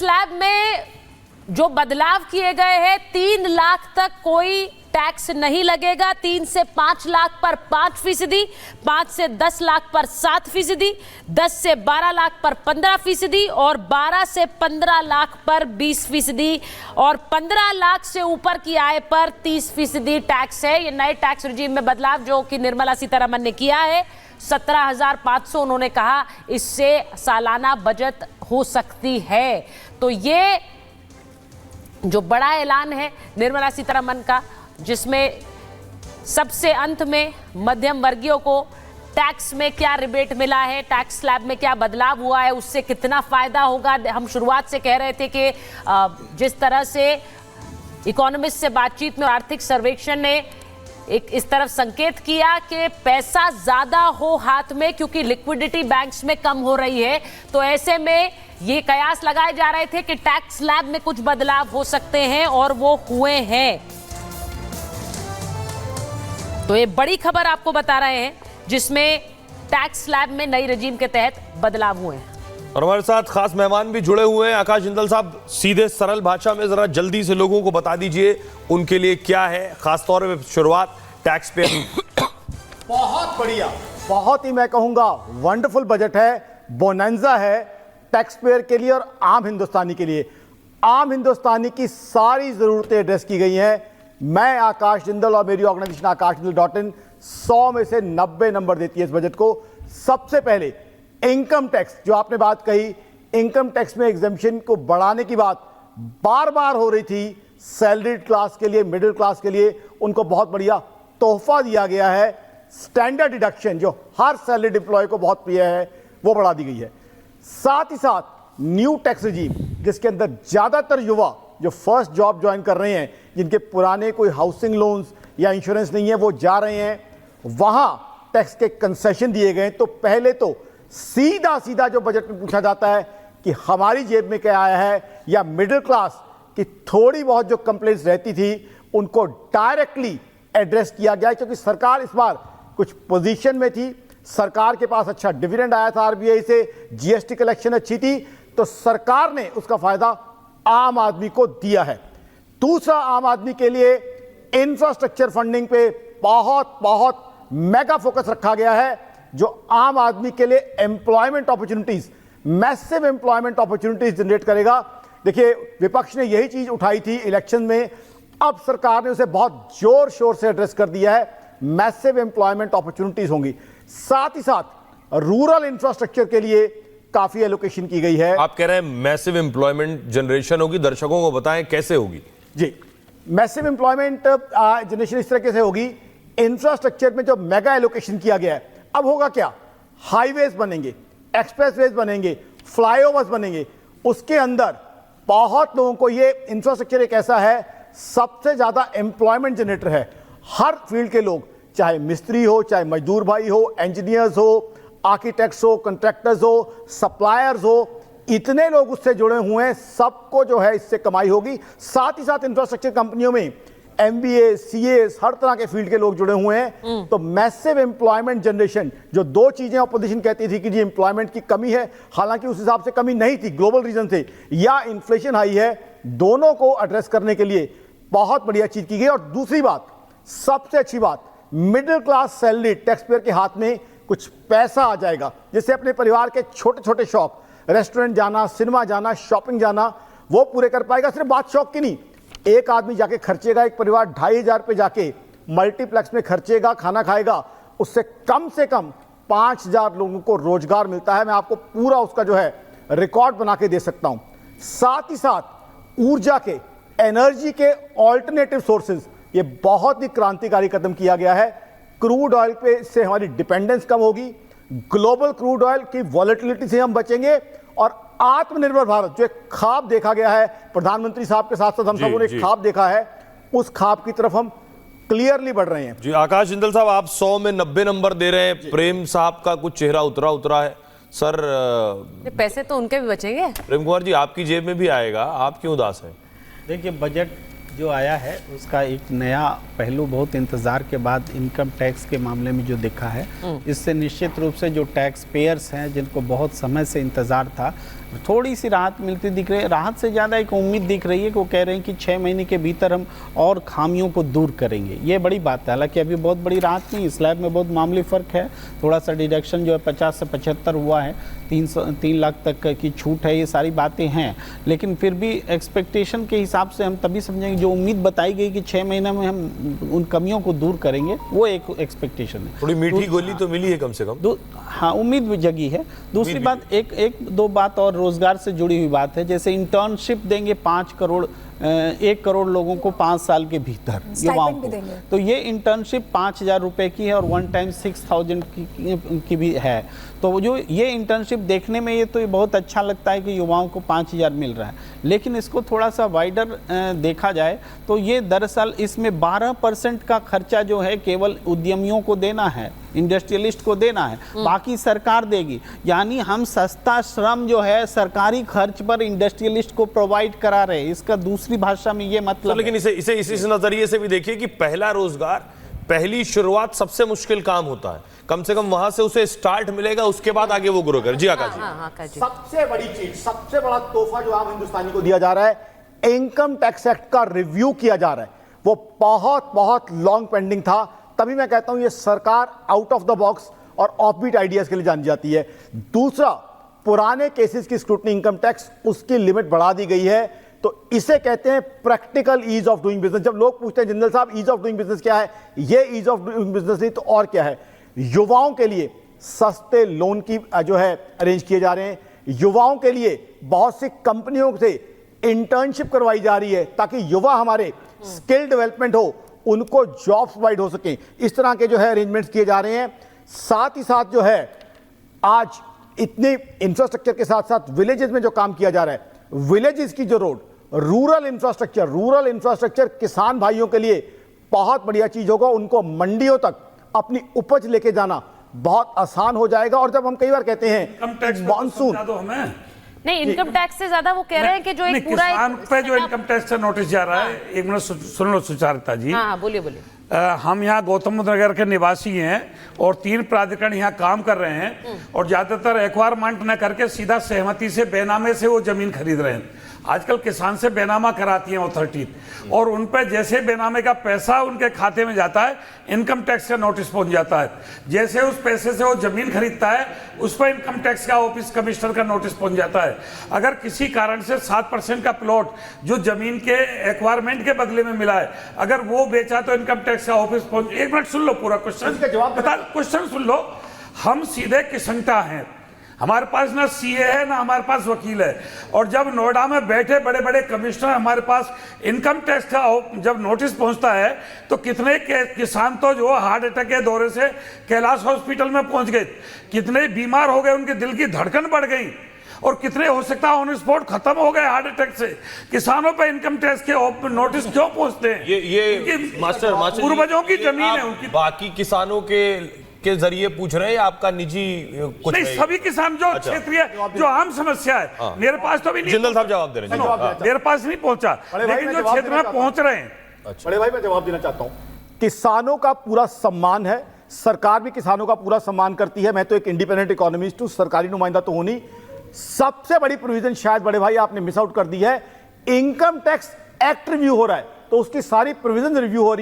Slab में जो बदलाव किए गए हैं, 3 लाख तक कोई टैक्स नहीं लगेगा। 3 से 5 लाख पर 5%, 5 से 10 लाख पर 7%, 10 से 12 लाख पर 15% और 12 से 15 लाख पर 20% और 15 लाख से ऊपर की आय पर 30% टैक्स है। ये नए टैक्स रिजीम में बदलाव जो कि निर्मला सीतारमण ने किया है, 17,500 उन्होंने कहा इससे सालाना बचत हो सकती है। तो ये जो बड़ा ऐलान है निर्मला सीतारमण का, जिसमें सबसे अंत में मध्यम वर्गीयों को टैक्स में क्या रिबेट मिला है, टैक्स स्लैब में क्या बदलाव हुआ है, उससे कितना फायदा होगा। हम शुरुआत से कह रहे थे कि जिस तरह से इकोनॉमिस्ट से बातचीत में आर्थिक सर्वेक्षण ने एक इस तरफ संकेत किया कि पैसा ज्यादा हो हाथ में, क्योंकि लिक्विडिटी बैंक्स में कम हो रही है, तो ऐसे में ये कयास लगाए जा रहे थे कि टैक्स स्लैब में कुछ बदलाव हो सकते हैं और वो हुए हैं। तो ये बड़ी खबर आपको बता रहे हैं जिसमें टैक्स स्लैब में नई रजीम के तहत बदलाव हुए हैं। और हमारे साथ खास मेहमान भी जुड़े हुए हैं। आकाश जिंदल साहब, सीधे सरल भाषा में जरा जल्दी से लोगों को बता दीजिए उनके लिए क्या है, खासतौर पे शुरुआत टैक्स पे। बहुत बढ़िया, बहुत ही मैं कहूंगा वंडरफुल बजट है, बोनंजा है टैक्स पेयर के लिए और आम हिंदुस्तानी के लिए। आम हिंदुस्तानी की सारी जरूरतें एड्रेस की गई हैं। मैं आकाश जिंदल और मेरी ऑर्गेनाइजेशन akashjindal.in 100 में से 90 नंबर देती है इस बजट को। सबसे पहले इनकम टैक्स, जो आपने बात कही, इनकम टैक्स में एग्जेम्पशन को बढ़ाने की बात बार बार हो रही थी। सैलरीड क्लास के लिए, मिडिल क्लास के लिए उनको बहुत बढ़िया तोहफा दिया गया है। स्टैंडर्ड डिडक्शन जो हर सैलरीड एम्प्लॉय को बहुत प्रिय है, वो बढ़ा दी गई है। साथ ही साथ न्यू टैक्स रिजीम, जिसके अंदर ज्यादातर युवा जो फर्स्ट जॉब ज्वाइन कर रहे हैं, जिनके पुराने कोई हाउसिंग लोन्स या इंश्योरेंस नहीं है, वो जा रहे हैं, वहां टैक्स के कंसेशन दिए गए। तो पहले तो सीधा सीधा जो बजट में पूछा जाता है कि हमारी जेब में क्या आया है, या मिडिल क्लास की थोड़ी बहुत जो कंप्लेंट्स रहती थी उनको डायरेक्टली एड्रेस किया गया, क्योंकि सरकार इस बार कुछ पोजीशन में थी। सरकार के पास अच्छा डिविडेंड आया था आरबीआई से, जीएसटी कलेक्शन अच्छी थी, तो सरकार ने उसका फायदा आम आदमी को दिया है। दूसरा, आम आदमी के लिए इंफ्रास्ट्रक्चर फंडिंग पे बहुत बहुत मेगा फोकस रखा गया है, जो आम आदमी के लिए employment opportunities, massive employment opportunities generate करेगा। देखिए, विपक्ष ने यही चीज उठाई थी इलेक्शन में, अब सरकार ने उसे बहुत जोर शोर से एड्रेस कर दिया है। मैसिव एम्प्लॉयमेंट अपॉर्चुनिटीज होंगी। साथ ही साथ रूरल इंफ्रास्ट्रक्चर के लिए काफी एलोकेशन की गई है। आप कह रहे हैं मैसिव एम्प्लॉयमेंट जनरेशन होगी, दर्शकों को बताएं कैसे होगी। जी, मैसिव एम्प्लॉयमेंट जनरेशन इस तरीके से होगी, इंफ्रास्ट्रक्चर में जो मेगा एलोकेशन किया गया है, अब होगा क्या, हाईवेज बनेंगे, एक्सप्रेसवेज बनेंगे, फ्लाईओवर्स बनेंगे, उसके अंदर बहुत लोगों को, ये इंफ्रास्ट्रक्चर एक ऐसा है सबसे ज्यादा एम्प्लॉयमेंट जनरेटर है। हर फील्ड के लोग, चाहे मिस्त्री हो, चाहे मजदूर भाई हो, इंजीनियर्स हो, आर्किटेक्ट्स हो, कॉन्ट्रैक्टर्स हो, सप्लायर्स हो, इतने लोग उससे जुड़े हुए हैं, सबको जो है इससे कमाई होगी। साथ ही साथ इंफ्रास्ट्रक्चर कंपनियों में एमबीए, सीएस, हर तरह के फील्ड के लोग जुड़े हुए हैं। तो मैसिव एम्प्लॉयमेंट जनरेशन, जो दो चीजें अपोजिशन कहती थी कि जी एम्प्लॉयमेंट की कमी है, हालांकि उस हिसाब से कमी नहीं थी, ग्लोबल रीजन थे या इन्फ्लेशन हाई है, दोनों को एड्रेस करने के लिए बहुत बढ़िया चीज की गई। और दूसरी बात, सबसे अच्छी बात, middle class salary tax payer के हाथ में कुछ पैसा आ जाएगा, जिससे अपने परिवार के छोटे छोटे शौक, रेस्टोरेंट जाना, सिनेमा जाना, शॉपिंग जाना, वो पूरे कर पाएगा। सिर्फ बात शौक की नहीं, एक आदमी जाके खर्चेगा, एक परिवार 2,500 पे जाके मल्टीप्लेक्स में खर्चेगा, खाना खाएगा, उससे कम 5,000 लोगों को रोजगार मिलता है। मैं आपको पूरा उसका जो है रिकॉर्ड बना के दे सकता हूं। साथ ही साथ ऊर्जा के, एनर्जी के ऑल्टरनेटिव सोर्सेज, ये बहुत ही क्रांतिकारी कदम किया गया है। क्रूड ऑयल पे से हमारी डिपेंडेंस कम होगी, ग्लोबल क्रूड ऑयल की वॉलेटिलिटी से हम बचेंगे, और आत्मनिर्भर भारत जो एक ख्वाब देखा गया है, प्रधानमंत्री साहब के साथ साथ हम सबों ने एक ख्वाब देखा है, उस ख्वाब की तरफ हम क्लियरली बढ़ रहे हैं। जी आकाश जिंदल साहब, आप 100 में 90 नंबर दे रहे हैं। प्रेम साहब का कुछ चेहरा उतरा है सर। पैसे तो उनके भी बचेंगे। प्रेम कुमार जी, आपकी जेब में भी आएगा, आप क्यों उदास हैं? देखिए, बजट जो आया है उसका एक नया पहलू बहुत इंतज़ार के बाद इनकम टैक्स के मामले में जो देखा है, इससे निश्चित रूप से जो टैक्स पेयर्स हैं, जिनको बहुत समय से इंतज़ार था, थोड़ी सी राहत मिलती दिख रही है। राहत से ज़्यादा एक उम्मीद दिख रही है कि वो कह रहे हैं कि 6 महीने के भीतर हम और खामियों को दूर करेंगे। ये बड़ी बात है। हालांकि अभी बहुत बड़ी राहत नहीं, स्लैब में बहुत मामूली फ़र्क है, थोड़ा सा डिडक्शन जो है 50 से 75 हुआ है, 3 लाख तक की छूट है, ये सारी बातें हैं। लेकिन फिर भी एक्सपेक्टेशन के हिसाब से हम तभी समझेंगे, जो उम्मीद बताई गई कि 6 महीने में हम उन कमियों को दूर करेंगे, वो एक एक्सपेक्टेशन है। थोड़ी मीठी गोली तो मिली है कम से कम। हाँ, उम्मीद भी जगी है। दूसरी बात, एक दो बात और रोजगार से जुड़ी हुई बात है। जैसे इंटर्नशिप देंगे 1 करोड़ लोगों को 5 साल के भीतर, युवाओं को। तो ये इंटर्नशिप 5,000 रुपए की है और 1 टाइम 6,000 की भी है। तो जो ये इंटर्नशिप देखने में ये बहुत अच्छा लगता है कि युवाओं को 5,000 मिल रहा है, लेकिन इसको थोड़ा सा वाइडर देखा जाए तो ये दरअसल इसमें 12% का खर्चा जो है केवल उद्यमियों को देना है, इंडस्ट्रियलिस्ट को देना है, बाकी सरकार देगी। यानी हम सस्ता श्रम जो है सरकारी खर्च पर इंडस्ट्रियलिस्ट को प्रोवाइड करा रहे हैं। इसका दूसरी भाषा में ये मतलब लेकिन इसे इस नजरिए से भी देखिए कि पहला रोजगार, पहली शुरुआत सबसे मुश्किल काम होता है। कम से कम वहां से उसे स्टार्ट मिलेगा, उसके बाद आगे वो ग्रो कर। जी आकाश जी। सबसे बड़ी चीज, सबसे बड़ा तोहफा जो आम हिंदुस्तानी को दिया जा रहा है, इनकम टैक्स एक्ट का रिव्यू किया जा रहा है। वो बहुत लॉन्ग पेंडिंग था, तभी मैं कहता हूं ये सरकार आउट ऑफ द बॉक्स और ऑफबीट आइडियाज के लिए जानी जाती है। दूसरा, पुराने केसेस की स्क्रूटनी इनकम टैक्स, उसकी लिमिट बढ़ा दी गई है। तो इसे कहते हैं practical ease of doing business. जब लोग पूछते हैं जिंदल साहब ईज ऑफ डूइंग बिजनेस क्या है, ये ईज ऑफ डूइंग बिजनेस नहीं तो और क्या है। युवाओं के लिए सस्ते लोन की जो है अरेंज किए जा रहे हैं। युवाओं के लिए बहुत सी कंपनियों से इंटर्नशिप करवाई जा रही है ताकि युवा हमारे स्किल डेवलपमेंट हो, उनको जॉब्स प्रोवाइड हो सके। इस तरह के जो है अरेंजमेंट्स किए जा रहे हैं। साथ ही साथ जो है आज इतने इंफ्रास्ट्रक्चर के साथ साथ विलेजेस में जो काम किया जा रहा है, विलेजेस की जो रोड, रूरल इंफ्रास्ट्रक्चर किसान भाइयों के लिए बहुत बढ़िया चीज होगा। उनको मंडियों तक अपनी उपज लेके जाना बहुत आसान हो जाएगा। और जब हम कई बार कहते हैं मानसून, नहीं, इनकम टैक्स से ज्यादा वो कह रहे हैं कि जो एक पूरा किसान पे जो इनकम टैक्स का नोटिस जा रहा है, एक मिनट सुन लो सुचारिता जी। हाँ, बोलिए। हम यहाँ गौतम बुद्ध नगर के निवासी हैं और 3 प्राधिकरण यहाँ काम कर रहे हैं और ज्यादातर एक्वायरमेंट न करके सीधा सहमति से बेनामे से वो जमीन खरीद रहे हैं। आजकल किसान से बेनामा कराती है अथॉरिटी और उन पे जैसे बेनामे का पैसा उनके खाते में जाता है, इनकम टैक्स का नोटिस पहुंच जाता है। जैसे उस पैसे से वो जमीन खरीदता है, उस पर इनकम टैक्स का ऑफिस कमिश्नर का नोटिस पहुंच जाता है। अगर किसी कारण से 7% का प्लॉट जो जमीन के एक्वायरमेंट के बदले में मिला है, अगर वो बेचा तो इनकम टैक्स का ऑफिस पहुंच। एक मिनट सुन लो पूरा क्वेश्चन, क्वेश्चन सुन लो। हम सीधे किसंटा हैं, हमारे पास ना सीए है ना हमारे पास वकील है। और जब नोएडा में बैठे बड़े बड़े कमिश्नर हमारे पास इनकम टैक्स का जब नोटिस पहुंचता है तो कितने किसान तो जो हार्ट अटैक के दौरे से कैलाश हॉस्पिटल में पहुंच गए, कितने बीमार हो गए, उनके दिल की धड़कन बढ़ गई और कितने हो सकता है ऑन स्पॉट खत्म हो गए हार्ट अटैक से। किसानों पे इनकम टैक्स के नोटिस क्यों पहुंचते हैं? ये मास्टर पूर्वजों की जमीन है उनकी। बाकी किसानों के जरिए पूछ रहे हैं, आपका निजी कुछ नहीं, सभी किसान जो क्षेत्रीय जो आम समस्या है, मेरे पास तो अभी नहीं, जिंदल साहब जवाब दे रहे हैं, मेरे पास नहीं पहुंचा, लेकिन जो क्षेत्र में पहुंच रहे हैं। बड़े भाई मैं जवाब देना चाहता हूं। किसानों का पूरा सम्मान है, सरकार भी किसानों का पूरा सम्मान करती है। मैं तो एक इंडिपेंडेंट इकोनॉमिस्ट हूं, सरकारी नुमाइंदा तो हूं नहीं। सबसे बड़ी प्रोविजन शायद बड़े भाई आपने मिस आउट कर दी है, इनकम टैक्स एक्ट रिव्यू हो रहा है तो उसकी सारी प्रोविजन रिव्यू हो रही है।